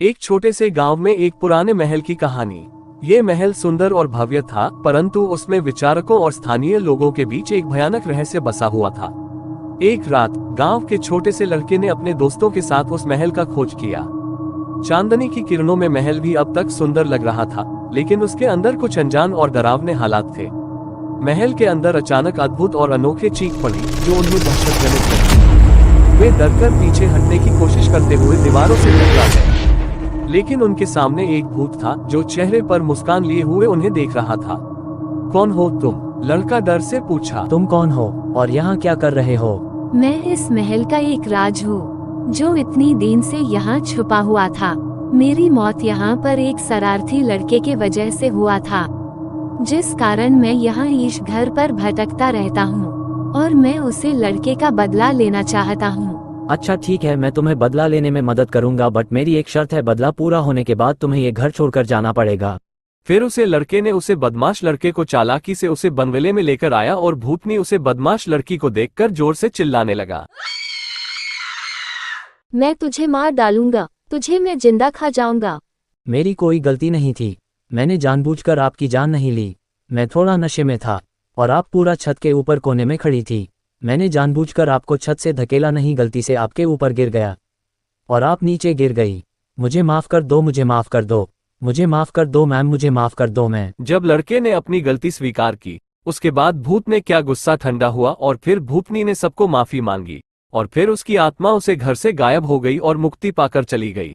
एक छोटे से गांव में एक पुराने महल की कहानी। ये महल सुंदर और भव्य था, परंतु उसमें विचारकों और स्थानीय लोगों के बीच एक भयानक रहस्य बसा हुआ था। एक रात गांव के छोटे से लड़के ने अपने दोस्तों के साथ उस महल का खोज किया। चांदनी की किरणों में महल भी अब तक सुंदर लग रहा था, लेकिन उसके अंदर कुछ अनजान और डरावने हालात थे। महल के अंदर अचानक अद्भुत और अनोखे चीख पड़ी, जो उन्हें दहशतजनक लगी। वे डरकर पीछे हटने की कोशिश करते हुए दीवारों से टकरा गए, लेकिन उनके सामने एक भूत था जो चेहरे पर मुस्कान लिए हुए उन्हें देख रहा था। कौन हो तुम? लड़का डर से पूछा। तुम कौन हो और यहाँ क्या कर रहे हो? मैं इस महल का एक राज हूँ, जो इतनी दिन से यहाँ छुपा हुआ था। मेरी मौत यहाँ पर एक शरारती लड़के के वजह से हुआ था, जिस कारण मैं यहाँ इस घर पर भटकता रहता हूँ, और मैं उसे लड़के का बदला लेना चाहता हूँ। अच्छा ठीक है, मैं तुम्हें बदला लेने में मदद करूंगा, बट मेरी एक शर्त है, बदला पूरा होने के बाद तुम्हें ये घर छोड़कर जाना पड़ेगा। फिर उसे लड़के ने उसे बदमाश लड़के को चालाकी से उसे बंगले में लेकर आया और भूतनी उसे बदमाश लड़की को देखकर जोर से चिल्लाने लगा। मैं तुझे मार डालूंगा, तुझे मैं जिंदा खा जाऊंगा। मेरी कोई गलती नहीं थी, मैंने जानबूझकर आपकी जान नहीं ली। मैं थोड़ा नशे में था और आप पूरा छत के ऊपर कोने में खड़ी थी। मैंने जानबूझकर आपको छत से धकेला नहीं, गलती से आपके ऊपर गिर गया और आप नीचे गिर गई। मुझे माफ कर दो, मुझे माफ कर दो, मुझे माफ कर दो मैम, मुझे माफ कर दो। मैं जब लड़के ने अपनी गलती स्वीकार की, उसके बाद भूत ने क्या गुस्सा ठंडा हुआ और फिर भूतनी ने सबको माफी मांगी, और फिर उसकी आत्मा उसे घर से गायब हो गई और मुक्ति पाकर चली गई।